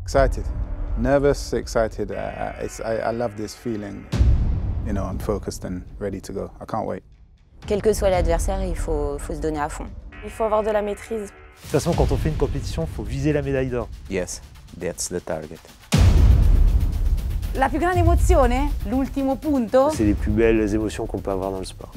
Excited, nervous, excited. I love this feeling. You know, I'm focused and ready to go. I can't wait. Quel que soit l'adversaire, il faut se donner à fond. Il faut avoir de la maîtrise. De toute façon, quand on fait une compétition, il faut viser la médaille d'or. Yes, that's the target. La più grande emozione, l'ultimo punto. C'est les plus belles émotions qu'on peut avoir dans le sport.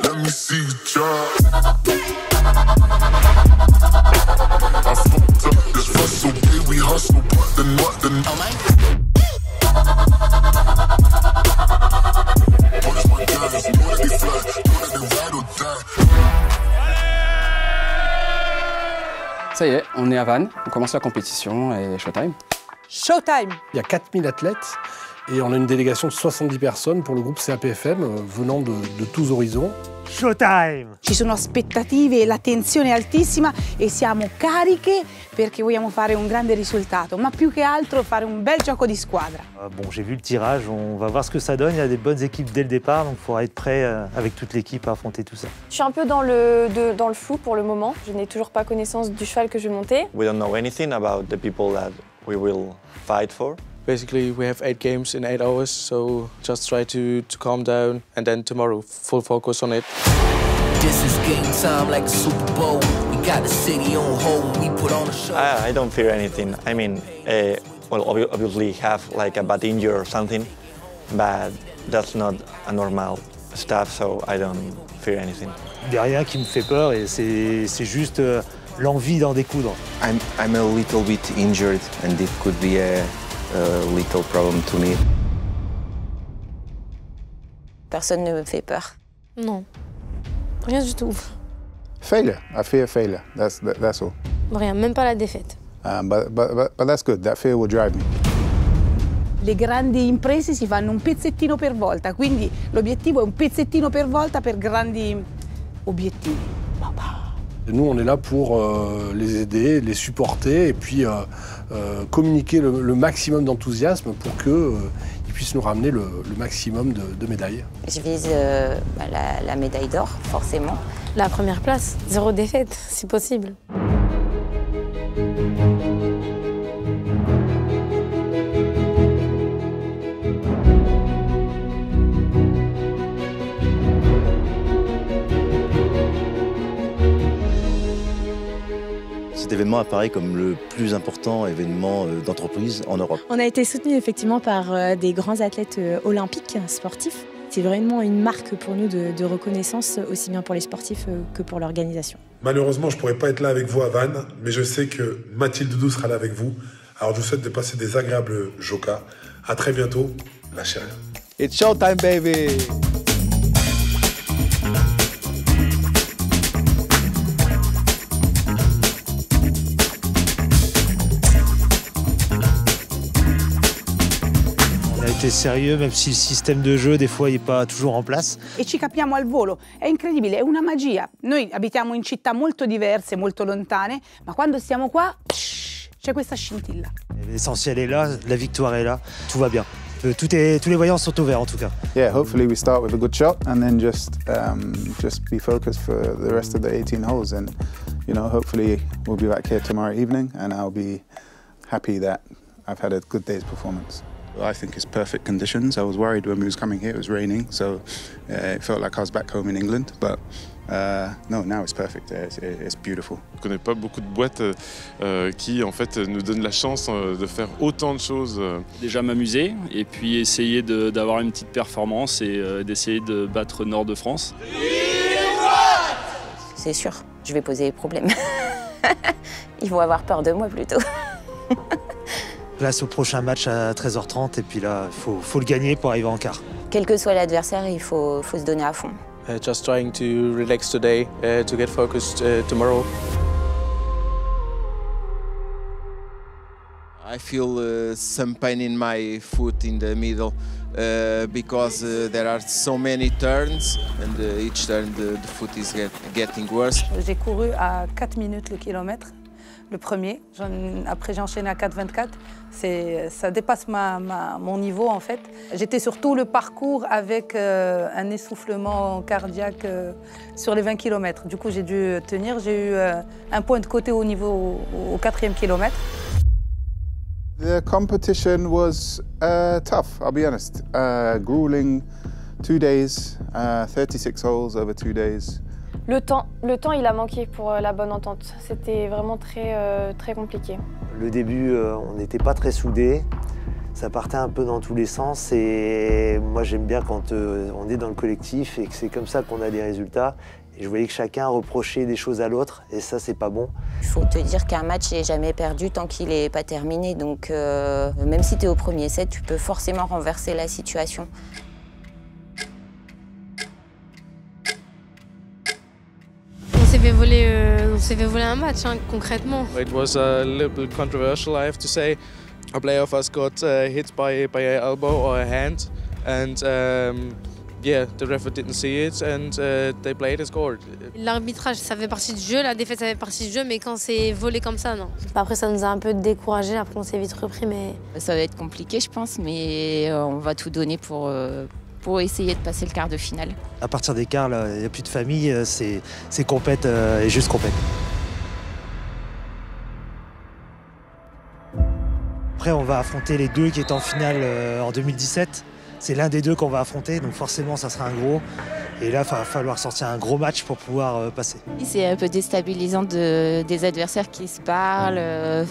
Let me see you try. I fucked up this hustle, yeah, we hustle, but then Punish my guys, know that they fly, know that they ride or die. Ça y est, on est à Vannes, on commence la compétition et showtime. Showtime! Il y a 4000 athlètes et on a une délégation de 70 personnes pour le groupe CAPFM venant de tous horizons. Showtime! Ci sono aspettative, la tensione è altissima e siamo cariche perché vogliamo fare un grande risultato, ma più che altro fare un bel gioco di squadra. Bon, j'ai vu le tirage, on va voir ce que ça donne. Il y a des bonnes équipes dès le départ, donc il faudra être prêt avec toute l'équipe à affronter tout ça. Je suis un peu dans le flou pour le moment. Je n'ai toujours pas connaissance du cheval que je vais monter. We don't know anything about the people that we will fight for. Basically, we have 8 games in 8 hours, so just try to calm down, and then tomorrow, full focus on it. This is game time like a Super Bowl. We got the city on hold, we put on a show. I don't fear anything. I mean, well, obviously have like a bad injury or something, but that's not a normal stuff, so I don't fear anything. Il n'y a rien qui me fait peur et c'est juste l'envie d'en découdre. I'm a little bit injured, and it could be a little problem to me. Personne ne me fait peur. Non, rien du tout. Failure. I fear failure. That's all. Rien, même pas la défaite. But that's good. That fear will drive me. Le grandi imprese si fanno un pezzettino per volta, quindi l'obiettivo è un pezzettino per volta per grandi obiettivi. Et nous, on est là pour les aider, les supporter et puis communiquer le maximum d'enthousiasme pour qu'ils puissent nous ramener le maximum de médailles. Je vise la médaille d'or, forcément. La première place, 0 défaite, si possible. Cet événement apparaît comme le plus important événement d'entreprise en Europe. On a été soutenu effectivement par des grands athlètes olympiques, sportifs. C'est vraiment une marque pour nous de reconnaissance, aussi bien pour les sportifs que pour l'organisation. Malheureusement, je ne pourrai pas être là avec vous à Vannes, mais je sais que Mathilde Doudou sera là avec vous. Alors je vous souhaite de passer des agréables Joca. À très bientôt, lâchez rien. It's showtime, baby! Été sérieux, même si le système de jeu, des fois, il n'est pas toujours en place. E ci capiamo al volo, è incredibile, è una magia. Noi abitiamo in città molto diverse, molto lontane, ma quando stiamo qua, c'è questa scintilla. L'essentiel est là, la victoire est là, tout va bien. Tous les voyants sont au vert, en tout cas. Yeah, hopefully we start with a good shot and then just be focused for the rest of the 18 holes. And, you know, hopefully we'll be back here tomorrow evening and I'll be happy that I've had a good day's performance. I think it's perfect conditions. I was worried when we was coming here, it was raining, so it felt like I was back home in England, but no, now it's perfect. It's beautiful. Je ne connais pas beaucoup de boîtes qui en fait nous donnent la chance de faire autant de choses. Déjà m'amuser et puis essayer d'avoir une petite performance et d'essayer de battre Nord de France. C'est sûr, je vais poser des problèmes. Ils vont avoir peur de moi plutôt. Place au prochain match à 13h30 et puis là, il faut le gagner pour arriver en quart. Quel que soit l'adversaire, il faut se donner à fond. Just trying to relax today, to get focused tomorrow. I feel some pain in my foot in the middle because there are so many turns and each turn the foot is getting worse. J'ai couru à 4 minutes le kilomètre, le premier. Après j'ai enchaîné à 4,24. Ça dépasse mon niveau en fait. J'étais sur tout le parcours avec un essoufflement cardiaque sur les 20 km. Du coup j'ai dû tenir. J'ai eu un point de côté au 4e kilomètre. The competition was tough, I'll be honest. Grueling, 2 days, 36 holes over 2 days. Le temps, il a manqué pour la bonne entente. C'était vraiment très compliqué. Le début, on n'était pas très soudés. Ça partait un peu dans tous les sens et moi j'aime bien quand on est dans le collectif et que c'est comme ça qu'on a des résultats. Et je voyais que chacun reprochait des choses à l'autre et ça c'est pas bon. Il faut te dire qu'un match n'est jamais perdu tant qu'il n'est pas terminé. Donc même si tu es au premier set, tu peux forcément renverser la situation. On s'est fait voler un match, hein, concrètement. It was a little bit controversial, I have to say. A player of us got hit by an elbow or a hand, and yeah, the referee didn't see it, and they played and scored. L'arbitrage, ça fait partie du jeu, la défaite, ça fait partie du jeu, mais quand c'est volé comme ça, non. Après, ça nous a un peu découragés, après on s'est vite repris, mais... Ça va être compliqué, je pense, mais on va tout donner pour essayer de passer le quart de finale. À partir des quarts, il n'y a plus de famille, c'est compète et juste compète. Après, on va affronter les deux qui étaient en finale en 2017. C'est l'un des deux qu'on va affronter, donc forcément, ça sera un gros. Et là, il va falloir sortir un gros match pour pouvoir passer. C'est un peu déstabilisant des adversaires qui se parlent,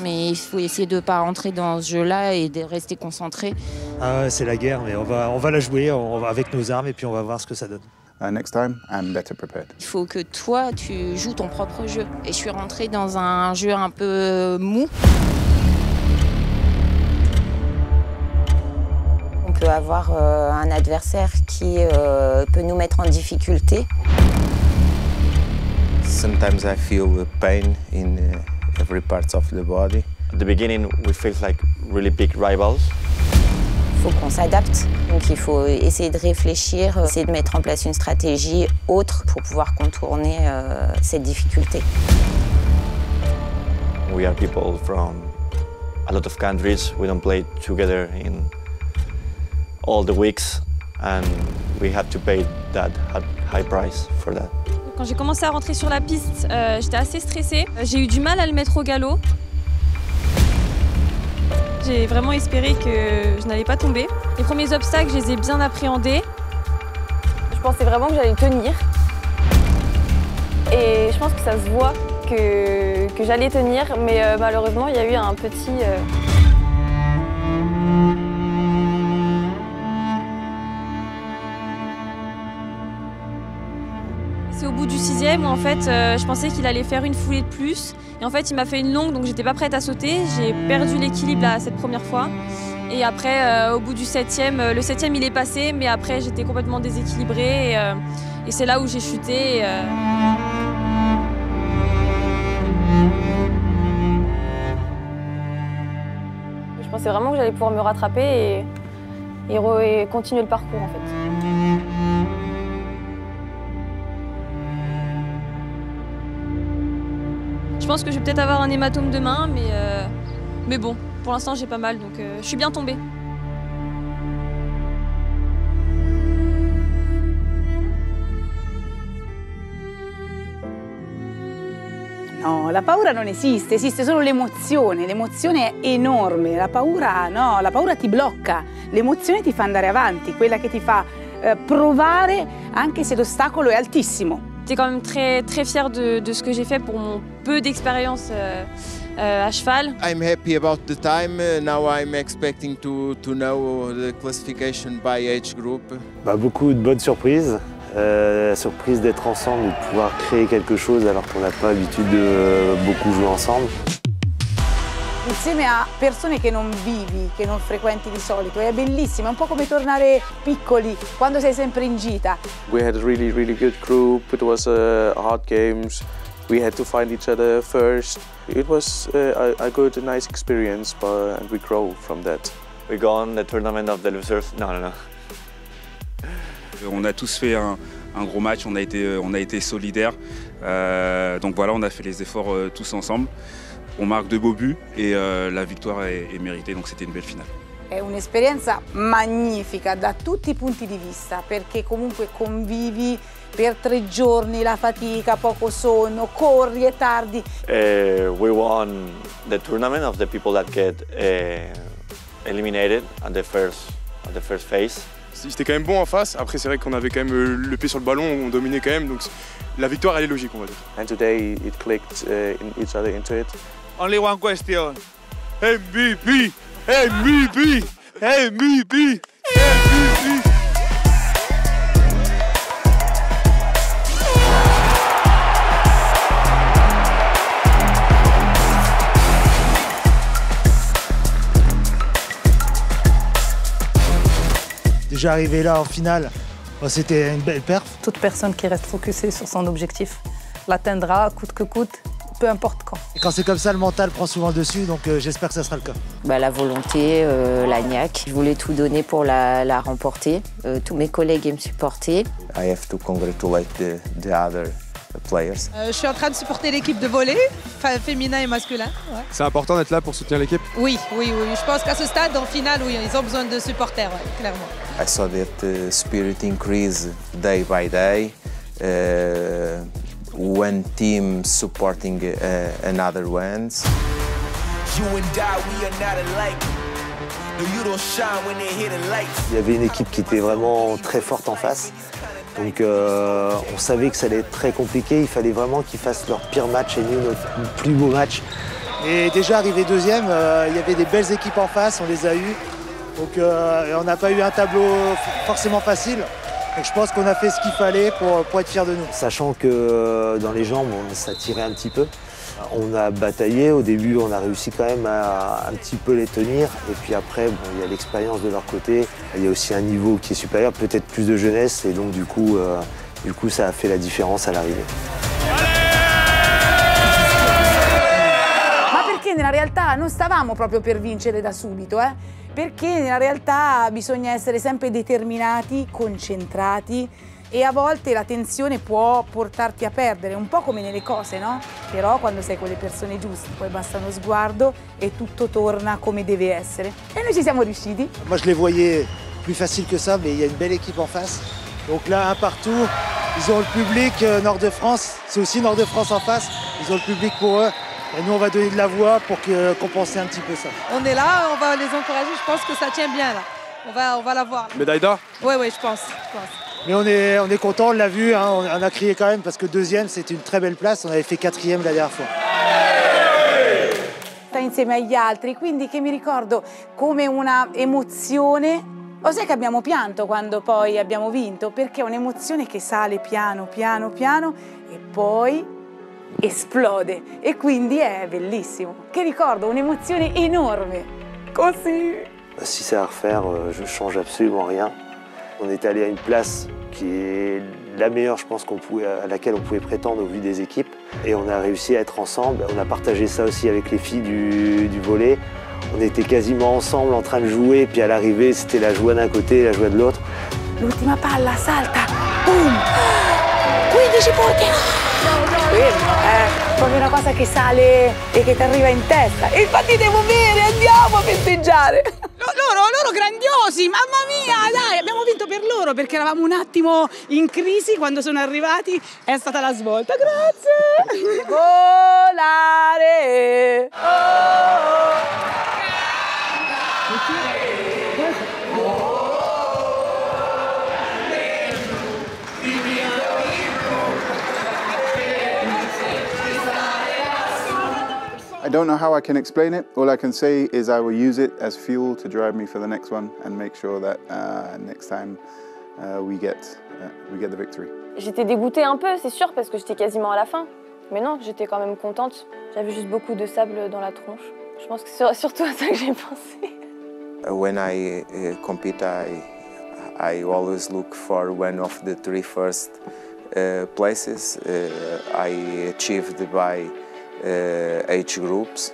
mais il faut essayer de ne pas rentrer dans ce jeu-là et de rester concentré. Ah ouais, c'est la guerre, mais on va la jouer avec nos armes et puis on va voir ce que ça donne. Next time, I'm better prepared. Il faut que toi, tu joues ton propre jeu. Et je suis rentrée dans un jeu un peu mou. On peut avoir un adversaire qui peut nous mettre en difficulté. Sometimes I feel pain in every part of the body. At the beginning, we felt like really big rivals. Il faut qu'on s'adapte, donc il faut essayer de réfléchir, essayer de mettre en place une stratégie autre pour pouvoir contourner cette difficulté. We are people from a lot of countries. We don't play together in all the weeks, and we have to pay that high price for that. Quand j'ai commencé à rentrer sur la piste, j'étais assez stressée. J'ai eu du mal à le mettre au galop. J'ai vraiment espéré que je n'allais pas tomber. Les premiers obstacles, je les ai bien appréhendés. Je pensais vraiment que j'allais tenir. Et je pense que ça se voit que j'allais tenir, mais malheureusement, il y a eu un petit... C'est au bout du 6e où en fait, je pensais qu'il allait faire une foulée de plus. Et en fait, il m'a fait une longue, donc j'étais pas prête à sauter. J'ai perdu l'équilibre là, cette première fois. Et après, au bout du 7e, le 7e il est passé, mais après j'étais complètement déséquilibrée. Et c'est là où j'ai chuté. Je pensais vraiment que j'allais pouvoir me rattraper et continuer le parcours en fait. Je pense que je vais peut-être avoir un hématome demain, mais bon, pour l'instant j'ai pas mal, donc je suis bien tombée. No, la paura non esiste, esiste solo l'emozione. L'emozione è enorme, la paura no, la paura ti blocca, l'emozione ti fa andare avanti, quella che ti fa provare anche se l'ostacolo è altissimo. J'étais quand même très fière de ce que j'ai fait pour mon peu d'expérience à cheval. I'm happy about the time. Now I'm expecting to know the classification by age group. Beaucoup de bonnes surprises. Surprise d'être ensemble, de pouvoir créer quelque chose alors qu'on n'a pas l'habitude de beaucoup jouer ensemble. Insieme a persone che non vivi, che non frequenti di solito, è bellissimo, è un po' come tornare piccoli quando sei sempre in gita. We had a really good group. It was hard games. We had to find each other first. It was a good, nice experience, and we grow from that. We go on the tournament of the losers. No. On a tous fait un gros match, on a été solidaires. Donc voilà, on a fait les efforts tous ensemble. On marque de beaux buts et la victoire est méritée, donc c'était une belle finale. È un'esperienza magnifica da tutti i punti di vista, perché comunque convivi per 3 giorni, la fatica, poco sonno, corri e tardi. We won the tournament of the people that get eliminated at the first phase. C'était quand même bon en face. Après, c'est vrai qu'on avait quand même le pied sur le ballon, on dominait quand même. Donc la victoire, elle est logique, on va dire. And today it clicked each other into it. Only one question. MVP! MVP! MVP! MVP! Déjà arrivé là en finale, c'était une belle perf. Toute personne qui reste focusée sur son objectif l'atteindra coûte que coûte, peu importe quand. Et quand c'est comme ça, le mental prend souvent le dessus, donc j'espère que ça sera le cas. La volonté, la niaque. Je voulais tout donner pour la remporter. Tous mes collègues me supportaient. I have to congratulate the other players. Je suis en train de supporter l'équipe de volley, féminin et masculin. Ouais. C'est important d'être là pour soutenir l'équipe? Oui. Je pense qu'à ce stade, en finale, oui, ils ont besoin de supporters, ouais, clairement. I saw that spirit increase day by day. One team supporting another ones. Il y avait une équipe qui était vraiment très forte en face. Donc on savait que ça allait être très compliqué. Il fallait vraiment qu'ils fassent leur pire match et nous notre plus beau match. Et déjà arrivé deuxième, il y avait des belles équipes en face, on les a eues. Donc on n'a pas eu un tableau forcément facile. Donc je pense qu'on a fait ce qu'il fallait pour être fiers de nous. Sachant que dans les jambes, ça tirait un petit peu. On a bataillé, au début on a réussi quand même à un petit peu les tenir. Et puis après, il y a l'expérience de leur côté. Il y a aussi un niveau qui est supérieur, peut-être plus de jeunesse. Et donc du coup ça a fait la différence à l'arrivée. Ma perché nella realtà non stavamo proprio per vincere da subito, Perché nella realtà bisogna essere sempre determinati, concentrati e a volte la tensione può portarti a perdere, un po' come nelle cose, no? Però quando sei con le persone giuste, poi basta uno sguardo e tutto torna come deve essere. E noi ci siamo riusciti. Moi je les voyais plus faciles que ça, mais il y a une belle équipe en face. Donc là, un partout, ils ont le public Nord de France, c'est aussi Nord de France en face, ils ont le public pour eux. Et nous, on va donner de la voix pour compenser un petit peu ça. On est là, on va les encourager, je pense que ça tient bien là. On va la voir. Médaille d'or? Oui, je pense. Mais on est content, on l'a vu, on a crié quand même parce que deuxième, c'était une très belle place, on avait fait 4e la dernière fois. Insieme agli altri, quindi che mi ricordo come una emozione. Lo sai che abbiamo pianto quando poi abbiamo vinto? Perché è un'emozione che sale piano, piano, piano e poi esplode e quindi è bellissimo. Che ricordo, un'emozione énorme. Così. Si c'est à refaire, je change absolument rien. On est allé à une place qui est la meilleure, je pense, à laquelle on pouvait prétendre au vu des équipes. Et on a réussi à être ensemble. On a partagé ça aussi avec les filles du volley. On était quasiment ensemble en train de jouer, puis à l'arrivée, c'était la joie d'un côté et la joie de l'autre. L'ultima palla salta, boom! 15 punti! È proprio una cosa che sale e che ti arriva in testa. E infatti devo bere, andiamo a festeggiare! Loro grandiosi, mamma mia, dai, abbiamo vinto per loro perché eravamo un attimo in crisi quando sono arrivati, è stata la svolta, grazie! Volare! I don't know how I can explain it. All I can say is I will use it as fuel to drive me for the next one and make sure that next time we get the victory. J'étais dégoûtée un peu, c'est sûr, parce que j'étais quasiment à la fin. Mais non, j'étais quand même contente. J'avais juste beaucoup de sable dans la tronche. Je pense que c'est surtout à ça que j'ai pensé. When I compete, I always look for one of the 3 first places. I achieved by age groups,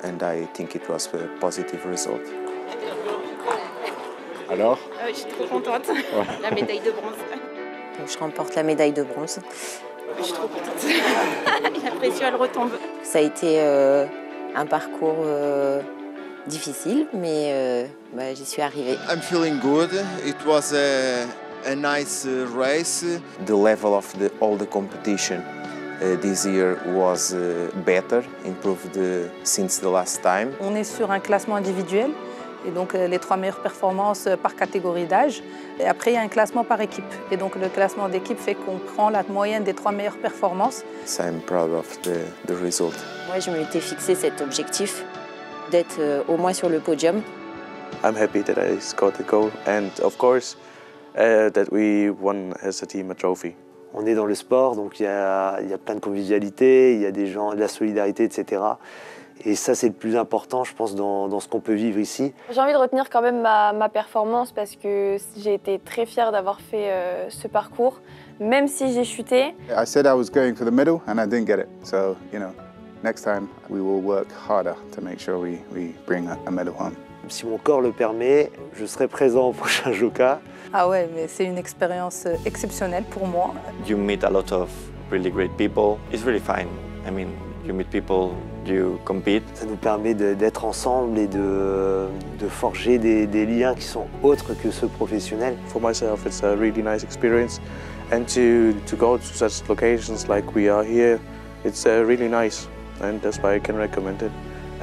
and I think it was a positive result. Alors? Je suis trop contente. Ouais. La médaille de bronze. Donc, je remporte la médaille de bronze. Je suis trop contente. La pression, elle retombe. Ça a été un parcours difficile, mais j'y suis arrivée. I'm feeling good. It was a nice race. The level of all the competition this year was better, improved since the last time. On est sur un classement individuel, et donc les 3 meilleures performances par catégorie d'âge. Et après, il y a un classement par équipe. Et donc le classement d'équipe fait qu'on prend la moyenne des 3 meilleures performances. So I'm proud of the result. Moi, je m'étais fixé cet objectif d'être au moins sur le podium. I'm happy that I scored the goal and of course that we won as a team a trophy. On est dans le sport, donc il y a plein de convivialité, il y a des gens, de la solidarité, etc. Et ça, c'est le plus important, je pense, dans ce qu'on peut vivre ici. J'ai envie de retenir quand même ma performance parce que j'ai été très fière d'avoir fait ce parcours, même si j'ai chuté. I said I was going for the medal and I didn't get it. So, you know, next time we will work harder to make sure we bring a medal home. Si mon corps le permet, je serai présent au prochain JOCA. Ah ouais, mais c'est une expérience exceptionnelle pour moi. You meet a lot of really great people. It's really fun. I mean, you meet people, you compete. Ça nous permet d'être ensemble et de forger des liens qui sont autres que ceux professionnels. For myself, it's a really nice experience, and to go to such locations like we are here, it's really nice, and that's why I can recommend it.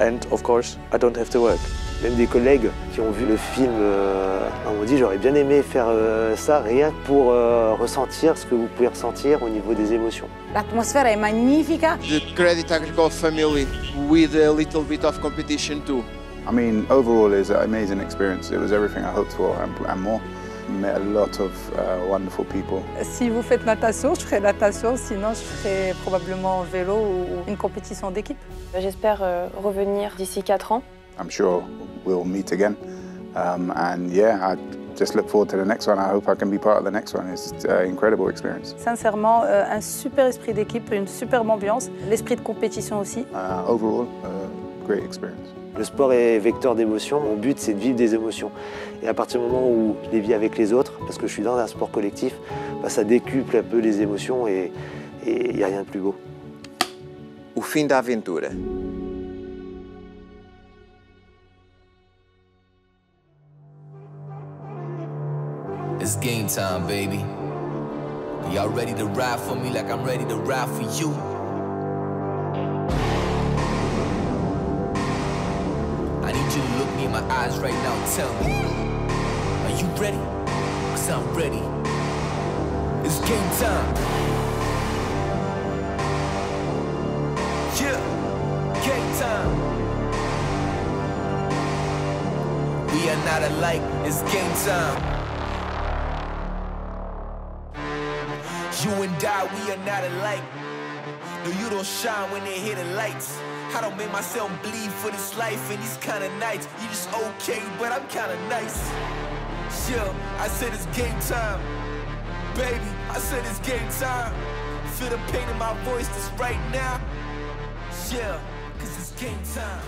And of course, I don't have to work. Même des collègues qui ont vu le film m'ont dit j'aurais bien aimé faire ça rien que pour ressentir ce que vous pouvez ressentir au niveau des émotions. L'atmosfera è magnifica. The Credit Agricole family with a little bit of competition too. I mean, overall, it's an amazing experience. It was everything I hoped for and more. Met a lot of wonderful people. Si vous faites natation, je ferai natation, sinon je ferai probablement vélo ou une compétition d'équipe. J'espère revenir d'ici 4 ans. I'm sure we'll meet again. And yeah, I just look forward to the next one. I hope I can be part of the next one. It's an incredible experience. Sincèrement, un super esprit d'équipe, une superbe ambiance, l'esprit de compétition aussi. Overall, great experience. Le sport est vecteur d'émotions. Mon but, c'est de vivre des émotions. Et à partir du moment où je les vis avec les autres, parce que je suis dans un sport collectif, ça décuple un peu les émotions et il n'y a rien de plus beau. O fim da aventura. It's game time, baby. Y'all ready to ride for me like I'm ready to ride for you? I need you to look me in my eyes right now and tell me, are you ready? 'Cause I'm ready. It's game time. Yeah, game time. We are not alike, it's game time. You and I, we are not alike. No, you don't shine when they hit the lights. I don't make myself bleed for this life and these kind of nights. You just okay, but I'm kind of nice. Yeah, I said it's game time. Baby, I said it's game time. Feel the pain in my voice just right now. Yeah, 'cause it's game time.